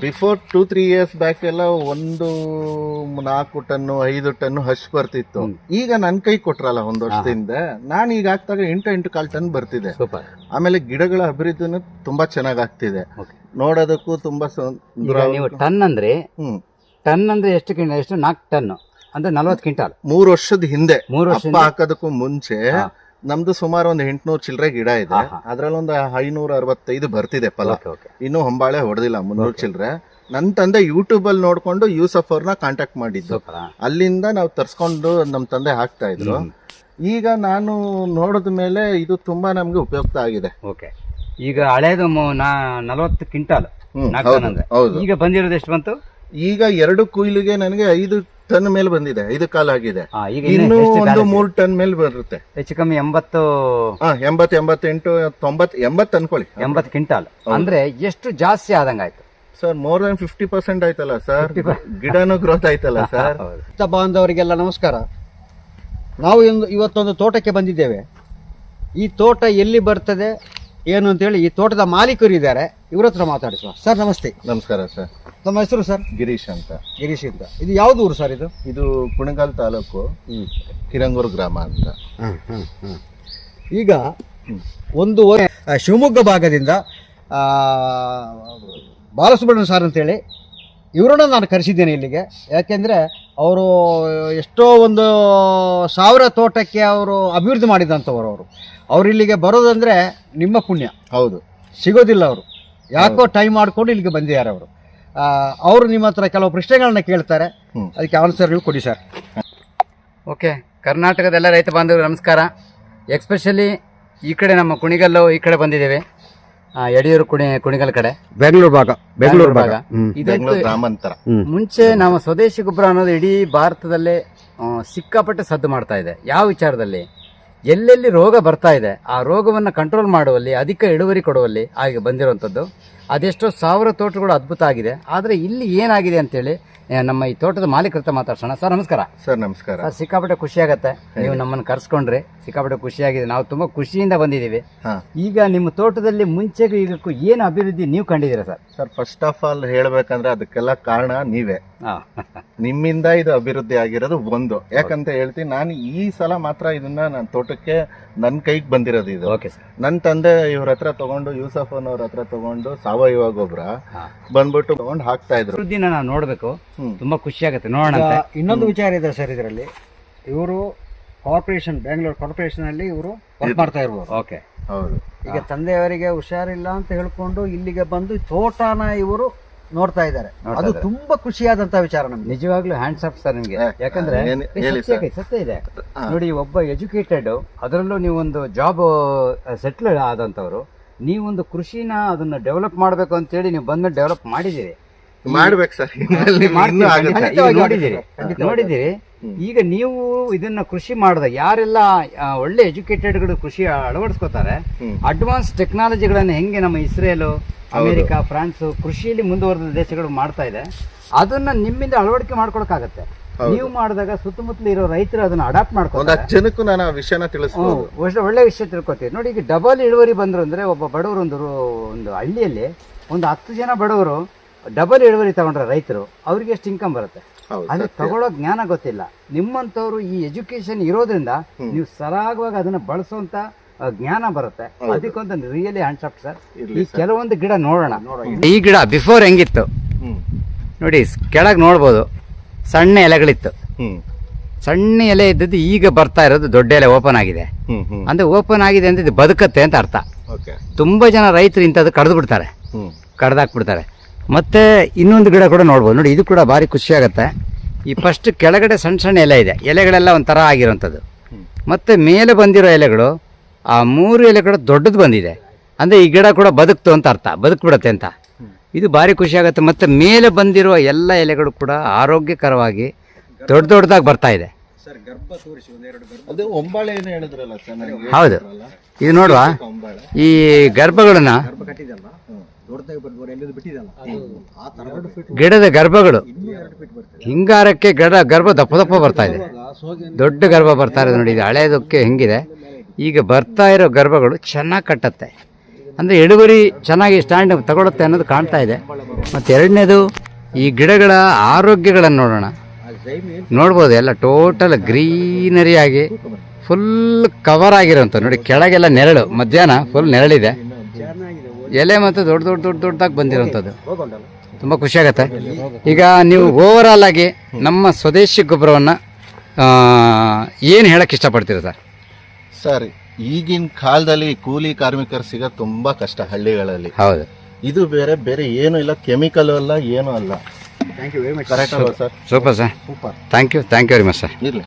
Before 2-3 years back ಎಲ್ಲ 4 ton 5 ton ಹಶ್ ಬರ್ತಿತ್ತು. ಈಗ ನನ್ ಕೈ ಕೊಟ್ರಲ್ಲ ಒಂದ್ ವರ್ಷದಿಂದ, ನಾನು ಈಗ ಆಗ್ತಾಗ 8 ಕಾಲ್ ಟನ್ ಬರ್ತಿದೆ. ಆಮೇಲೆ ಗಿಡಗಳ ಅಭಿವೃದ್ಧಿನೂ ತುಂಬಾ ಚೆನ್ನಾಗ್ ಆಗ್ತಿದೆ, ನೋಡೋದಕ್ಕೂ ತುಂಬಾ ನೀವು ಟನ್ ಅಂದ್ರೆ ಎಷ್ಟು 4 ಟನ್ ಅಂದ್ರೆ 40 ಕ್ವಿಂಟಾಲ್. 3 ವರ್ಷದ ಹಿಂದೆ ಹಾಕೋದಕ್ಕೂ ಮುಂಚೆ ನಮ್ದು ಸುಮಾರು ಒಂದು 800 ಚಿಲ್ಲರೆ ಗಿಡ ಇದೆ. ಅದ್ರಲ್ಲಿ ಒಂದು 565 ಬರ್ತಿದೆ ಫಲ. ಇನ್ನು ಹೊಂಬಾಳೆ ಹೊಡೆದಿಲ್ಲ 300 ಚಿಲ್ಲರೆ. ನನ್ ತಂದೆ ಯೂಟ್ಯೂಬ್ ಅಲ್ಲಿ ನೋಡ್ಕೊಂಡು ಯೂಸಫ್ ಅವ್ರನ್ನ ಕಾಂಟ್ಯಾಕ್ಟ್ ಮಾಡಿದ್ದು, ಅಲ್ಲಿಂದ ನಾವು ತರ್ಸ್ಕೊಂಡು ನಮ್ ತಂದೆ ಹಾಕ್ತಾ ಇದ್ರು. ಈಗ ನಾನು ನೋಡಿದ ಮೇಲೆ ಇದು ತುಂಬಾ ನಮ್ಗೆ ಉಪಯುಕ್ತ ಆಗಿದೆ. ಈಗ ಹಳೇದು 40 ಕ್ವಿಂಟಾಲ್, ಈಗ ಬಂದಿರೋದು ಎಷ್ಟು ಬಂತು? ಈಗ 2 ಕುಯ್ಲಿಗೆ ನನಗೆ 5 ಟನ್ ಮೇಲೆ ಬಂದಿದೆ, 5 ಕಾಲ್ ಆಗಿದೆ. ಇನ್ನು ಒಂದು 3 ಟನ್ ಮೇಲೆ ಬರುತ್ತೆ, ಹೆಚ್ಚು ಕಮ್ಮಿ 80, 88, 90, 80 ಅನ್ಕೊಳ್ಳಿ. 80 ಕ್ವಿಂಟಾಲ್ ಅಂದ್ರೆ ಎಷ್ಟು ಜಾಸ್ತಿ ಆದಂಗಾಯ್ತು ಸರ್? ಮೋರ್ ದನ್ 50% ಆಯ್ತಲ್ಲ ಸರ್, ಗಿಡನೂ ಗ್ರೋತ್ ಆಯ್ತಲ್ಲ ಸರ್. ಬಾಂಧವರಿಗೆಲ್ಲ ನಮಸ್ಕಾರ. ನಾವು ಇವತ್ತೊಂದು ತೋಟಕ್ಕೆ ಬಂದಿದ್ದೇವೆ. ಈ ತೋಟ ಎಲ್ಲಿ ಬರ್ತದೆ ಏನು ಅಂತೇಳಿ ಈ ತೋಟದ ಮಾಲೀಕರು ಇದ್ದಾರೆ, ಇವ್ರ ಹತ್ರ ಮಾತಾಡಿಸುವ. ಸರ್ ನಮಸ್ತೆ. ನಮಸ್ಕಾರ ಸರ್. ನಮ್ಮ ಹೆಸರು ಸರ್? ಗಿರೀಶ್ ಅಂತ. ಗಿರೀಶ್ ಅಂತ. ಇದು ಯಾವ್ದು ಊರು ಸರ್? ಇದು ಕುಣಗಾಲ್ ತಾಲೂಕು, ಕಿರಂಗೂರು ಗ್ರಾಮ ಅಂತ. ಈಗ ಒಂದು ಶಿವಮೊಗ್ಗ ಭಾಗದಿಂದ ಬಾಲಸುಬ್ರಹ್ಮಣ್ಯ ಸರ್ ಅಂತೇಳಿ ಇವರನ್ನ ನಾನು ಕರೆಸಿದ್ದೇನೆ ಇಲ್ಲಿಗೆ. ಯಾಕೆಂದರೆ ಅವರು ಎಷ್ಟೋ ಒಂದು 1000 ತೋಟಕ್ಕೆ ಅವರು ಅಭಿವೃದ್ಧಿ ಮಾಡಿದಂಥವ್ರು. ಅವ್ರು ಇಲ್ಲಿಗೆ ಬರೋದಂದರೆ ನಿಮ್ಮ ಪುಣ್ಯ. ಹೌದು, ಸಿಗೋದಿಲ್ಲ. ಅವರು ಯಾಕೋ ಟೈಮ್ ಮಾಡಿಕೊಂಡು ಇಲ್ಲಿಗೆ ಬಂದಿದ್ದಾರೆ. ಅವರು ನಿಮ್ಮ ಹತ್ರ ಕೆಲವು ಪ್ರಶ್ನೆಗಳನ್ನ ಕೇಳ್ತಾರೆ, ಅದಕ್ಕೆ ಆನ್ಸರ್ಗಳು ಕೊಡಿ ಸರ್. ಓಕೆ. ಕರ್ನಾಟಕದ ಎಲ್ಲ ರೈತ ಬಾಂಧವರು ನಮಸ್ಕಾರ. ಎಕ್ಸ್ಪೆಷಲಿ ಈ ಕಡೆ ನಮ್ಮ ಕುಣಿಗಲ್ಲು ಈ ಕಡೆ ಬಂದಿದ್ದೇವೆ, ಯಡಿಯೂರು ಕುಣಿಗಲ್ ಕಡೆ, ಬೆಂಗಳೂರು ಭಾಗ. ಇದೊಂದು ಗ್ರಾಮಾಂತರ. ಮುಂಚೆ ನಾವು ಸ್ವದೇಶಿ ಗೊಬ್ಬರ ಅನ್ನೋದು ಇಡೀ ಭಾರತದಲ್ಲೇ ಸಿಕ್ಕಾಪಟ್ಟೆ ಸದ್ದು ಮಾಡ್ತಾ ಇದೆ. ಯಾವ ವಿಚಾರದಲ್ಲಿ? ಎಲ್ಲೆಲ್ಲಿ ರೋಗ ಬರ್ತಾ ಇದೆ ಆ ರೋಗವನ್ನು ಕಂಟ್ರೋಲ್ ಮಾಡುವಲ್ಲಿ, ಅಧಿಕ ಇಳುವರಿ ಕೊಡುವಲ್ಲಿ ಆಗಿ ಬಂದಿರುವಂಥದ್ದು. ಅದೆಷ್ಟೋ 1000 ತೋಟಗಳು ಅದ್ಭುತ ಆಗಿದೆ. ಆದರೆ ಇಲ್ಲಿ ಏನಾಗಿದೆ ಅಂತೇಳಿ ನಮ್ಮ ಈ ತೋಟದ ಮಾಲೀಕರ ಹತ್ರ ಮಾತಾಡ್ಸೋಣ. ಸರ್ ನಮಸ್ಕಾರ. ಸರ್ ನಮಸ್ಕಾರ. ಸರ್ ಸಿಕ್ಕಾಪಟ್ಟೆ ಖುಷಿ ಆಗತ್ತೆ ನೀವು ನಮ್ಮನ್ನು ಕರ್ಸ್ಕೊಂಡ್ರೆ, ಸಿಕ್ಕಾಪಟ್ಟೆ ಖುಷಿಯಾಗಿದೆ. ನಾವು ತುಂಬಾ ಖುಷಿಯಿಂದ ಬಂದಿದ್ದೀವಿ. ಈಗ ನಿಮ್ಮ ತೋಟದಲ್ಲಿ ಮುಂಚೆಗೂ ಈಗಕ್ಕೂ ಏನು ಅಭಿವೃದ್ಧಿ ನೀವು ಕಂಡಿದ್ದೀರಾ sir? Sir first of all ಹೇಳ್ಬೇಕಂದ್ರೆ ಅದಕ್ಕೆಲ್ಲ ಕಾರಣ ನೀವೇ. ನಿಮ್ಮಿಂದ ಇದು ಅಭಿವೃದ್ಧಿ ಆಗಿರೋದು ಒಂದು. ಯಾಕಂತ ಹೇಳ್ತೀನಿ, ನಾನು ಈ ಸಲ ಮಾತ್ರ ಇದನ್ನ ನನ್ನ ತೋಟಕ್ಕೆ ನನ್ನ ಕೈಗೆ ಬಂದಿರೋದು ಇದು. ನನ್ನ ತಂದೆ ಇವ್ರ ಹತ್ರ ತಗೊಂಡು, ಯೂಸಫ್ ಅವ್ರ ಹತ್ರ ತಗೊಂಡು ಸಾವಯವ ಗೊಬ್ಬರ ಬಂದ್ಬಿಟ್ಟು ತಗೊಂಡು ಹಾಕ್ತಾ ಇದ್ರು. ಅಭಿವೃದ್ಧಿನ ನಾವು ನೋಡ್ಬೇಕು, ತುಂಬಾ ಖುಷಿ ಆಗುತ್ತೆ ನೋಡೋಣ. ಇನ್ನೊಂದು ವಿಚಾರ ಇದೆ ಸರ್, ಇದರಲ್ಲಿ ಇವರು ಕಾರ್ಪೊರೇಷನ್, ಬೆಂಗಳೂರು ಕಾರ್ಪೊರೇಷನ್ ಅಲ್ಲಿ ಇವರು ವರ್ಕ್ ಮಾಡ್ತಾ ಇರ್ಬೋದು. ಓಕೆ, ಹೌದು. ಈಗ ತಂದೆಯವರಿಗೆ ಹುಷಾರಿಲ್ಲ ಅಂತ ಹೇಳ್ಕೊಂಡು ಇಲ್ಲಿಗೆ ಬಂದು ತೋಟನ ಇವರು ನೋಡ್ತಾ ಇದ್ದಾರೆ. ಅದು ತುಂಬಾ ಖುಷಿಯಾದಂತ ವಿಚಾರ ನಮ್ಗೆ. ನಿಜವಾಗ್ಲೂ ಹ್ಯಾಂಡ್ಸ್ ಆಫ್ ಸರ್ ನಿಮ್ಗೆ. ಯಾಕಂದ್ರೆ ಸತ್ಯ ಇದೆ ನೋಡಿ, ಒಬ್ಬ ಎಜುಕೇಟೆಡ್, ಅದರಲ್ಲೂ ನೀವೊಂದು ಜಾಬ್ ಸೆಟ್ಲ್ ಆದಂತವ್ರು, ನೀವೊಂದು ಕೃಷಿನ ಅದನ್ನ ಡೆವಲಪ್ ಮಾಡ್ಬೇಕು ಅಂತೇಳಿ ನೀವು ಬಂದ್ಮೇಲೆ ಡೆವಲಪ್ ಮಾಡಿದ್ದೀರಿ. ಮಾಡ್ಬೇಕು ಸರ್, ನೋಡಿದಿರಿ. ಈಗ ನೀವು ಇದನ್ನ ಕೃಷಿ ಮಾಡಿದ ಯಾರೆಲ್ಲ ಒಳ್ಳೆ ಎಜುಕೇಟೆಡ್ಗಳು ಕೃಷಿ ಅಳವಡಿಸ್ಕೋತಾರೆ, ಅಡ್ವಾನ್ಸ್ ಟೆಕ್ನಾಲಜಿಗಳನ್ನ ಹೆಂಗೆ ನಮ್ಮ ಇಸ್ರೇಲು, ಅಮೆರಿಕ, ಫ್ರಾನ್ಸ್ ಕೃಷಿಯಲ್ಲಿ ಮುಂದುವರೆದ ದೇಶಗಳು ಮಾಡ್ತಾ ಇದೆ, ಅದನ್ನ ನಿಮ್ಮಿಂದ ಅಳವಡಿಕೆ ಮಾಡ್ಕೊಳಕಾಗತ್ತೆ. ನೀವು ಮಾಡಿದಾಗ ಸುತ್ತಮುತ್ತಲು ಇರೋ ರೈತರು ಅದನ್ನ ಅಡಾಪ್ಟ್ ಮಾಡ್ಕೊಂಡು ಜನಕ್ಕೂ ನಾನು ಆ ವಿಷಯನ ತಿಳಿಸ್ಬೋದು, ಒಳ್ಳೆ ವಿಷಯ ತಿಳ್ಕೊತೀವಿ. ನೋಡಿ, ಈಗ ಡಬಲ್ ಇಳುವರಿ ಬಂದ್ರು ಅಂದ್ರೆ, ಒಬ್ಬ ಬಡವರು ಒಂದು ಹಳ್ಳಿಯಲ್ಲಿ ಒಂದು 10 ಜನ ಬಡವರು ಡಬಲ್ ಇಳುವರಿ ತಗೊಂಡ್ರೆ ರೈತರು, ಅವ್ರಿಗೆ ಎಷ್ಟು ಇನ್ಕಮ್ ಬರುತ್ತೆ? ಅಲ್ಲಿ ತಗೊಳ್ಳೋ ಜ್ಞಾನ ಗೊತ್ತಿಲ್ಲ. ನಿಮ್ಮಂತವ್ರು ಈ ಎಜುಕೇಶನ್ ಇರೋದ್ರಿಂದ ನೀವು ಸರಾಗವಾಗಿ ಅದನ್ನ ಬಳಸುವಂತ ಜ್ಞಾನ ಬರುತ್ತೆ. ಅದಕ್ಕೊಂದು ರಿಯಲಿ ಹ್ಯಾಂಡ್ಸ್ ಆಫ್ ಸರ್. ಈ ಕೆಲವೊಂದು ಗಿಡ ನೋಡೋಣ. ಈ ಗಿಡ ಬಿಫೋರ್ ಹೆಂಗಿತ್ತು ನೋಡಿ, ಕೆಳಗೆ ನೋಡ್ಬೋದು, ಸಣ್ಣ ಎಲೆಗಳಿತ್ತು. ಸಣ್ಣ ಎಲೆ ಇದ್ದದ್ದು ಈಗ ಬರ್ತಾ ಇರೋದು ದೊಡ್ಡ ಎಲೆ ಓಪನ್ ಆಗಿದೆ. ಅಂದ್ರೆ ಓಪನ್ ಆಗಿದೆ ಅಂದ್ರೆ ಇದು ಬದುಕತ್ತೆ ಅಂತ ಅರ್ಥ. ತುಂಬಾ ಜನ ರೈತರು ಇಂಥದ್ದು ಕಡ್ದಾಕ್ಬಿಡ್ತಾರೆ. ಮತ್ತೆ ಇನ್ನೊಂದು ಗಿಡ ಕೂಡ ನೋಡ್ಬೋದು ನೋಡಿ, ಇದು ಕೂಡ ಭಾರಿ ಖುಷಿ ಆಗುತ್ತೆ. ಈ ಫಸ್ಟ್ ಕೆಳಗಡೆ ಸಣ್ಣ ಸಣ್ಣ ಎಲೆ ಇದೆ, ಎಲೆಗಳೆಲ್ಲ ಒಂಥರ ಆಗಿರೋಂಥದ್ದು. ಮತ್ತೆ ಮೇಲೆ ಬಂದಿರೋ ಎಲೆಗಳು, ಆ 3 ಎಲೆಗಳು ದೊಡ್ಡದು ಬಂದಿದೆ. ಅಂದ್ರೆ ಈ ಗಿಡ ಕೂಡ ಬದುಕ್ತು ಅಂತ ಅರ್ಥ, ಬದುಕ್ಬಿಡತ್ತೆ ಅಂತ. ಇದು ಭಾರಿ ಖುಷಿ ಆಗುತ್ತೆ. ಮತ್ತೆ ಮೇಲೆ ಬಂದಿರುವ ಎಲ್ಲ ಎಲೆಗಳು ಕೂಡ ಆರೋಗ್ಯಕರವಾಗಿ ದೊಡ್ಡದಾಗಿ ಬರ್ತಾ ಇದೆ. ಹೌದು, ಇದು ನೋಡುವ, ಈ ಗರ್ಭಗಳನ್ನ, ಗಿಡದ ಗರ್ಭಗಳು ಹಿಂಗಾರಕ್ಕೆ ಗರ್ಭ ದಪ್ಪ ಬರ್ತಾ ಇದೆ, ದೊಡ್ಡ ಗರ್ಭ ಬರ್ತಾ ಇದೆ ನೋಡಿ. ಇದು ಹಳೇದಕ್ಕೆ ಹೆಂಗಿದೆ, ಈಗ ಬರ್ತಾ ಇರೋ ಗರ್ಭಗಳು ಚೆನ್ನಾಗಿ ಕಟ್ಟತ್ತೆ. ಅಂದರೆ ಇಳುವರಿ ಚೆನ್ನಾಗಿ ಸ್ಟ್ಯಾಂಡ್ ತಗೊಳುತ್ತೆ ಅನ್ನೋದು ಕಾಣ್ತಾ ಇದೆ. ಮತ್ತು ಎರಡನೇದು ಈ ಗಿಡಗಳ ಆರೋಗ್ಯಗಳನ್ನು ನೋಡೋಣ. ನೋಡ್ಬೋದು ಎಲ್ಲ ಟೋಟಲ್ ಗ್ರೀನರಿ ಆಗಿ ಫುಲ್ ಕವರ್ ಆಗಿರೋಂಥ ನೋಡಿ, ಕೆಳಗೆಲ್ಲ ನೆರಳು, ಮಧ್ಯಾಹ್ನ ಫುಲ್ ನೆರಳಿದೆ, ಎಲೆ ಮತ್ತು ದೊಡ್ಡ ದೊಡ್ಡ ದೊಡ್ಡ ದೊಡ್ಡದಾಗಿ ಬಂದಿರೋಂಥದ್ದು ತುಂಬ ಖುಷಿಯಾಗತ್ತೆ. ಈಗ ನೀವು ಓವರಾಲ್ ಆಗಿ ನಮ್ಮ ಸ್ವದೇಶಿ ಗೊಬ್ಬರವನ್ನು ಏನು ಹೇಳಕ್ಕೆ ಇಷ್ಟಪಡ್ತೀರಾ ಸರ್? ಸರ್, ಈಗಿನ ಕಾಲದಲ್ಲಿ ಕೂಲಿ ಕಾರ್ಮಿಕರು ಸಿಗೋದು ತುಂಬಾ ಕಷ್ಟ ಹಳ್ಳಿಗಳಲ್ಲಿ. ಹೌದು, ಇದು ಬೇರೆ ಬೇರೆ ಏನು ಇಲ್ಲ, ಕೆಮಿಕಲ್ ಅಲ್ಲ, ಏನೂ ಅಲ್ಲ. ಕರೆಕ್ಟ್ ಅಲ್ವಾ sir? Super sir, thank you very much sir. ಇರ್ಲಿ.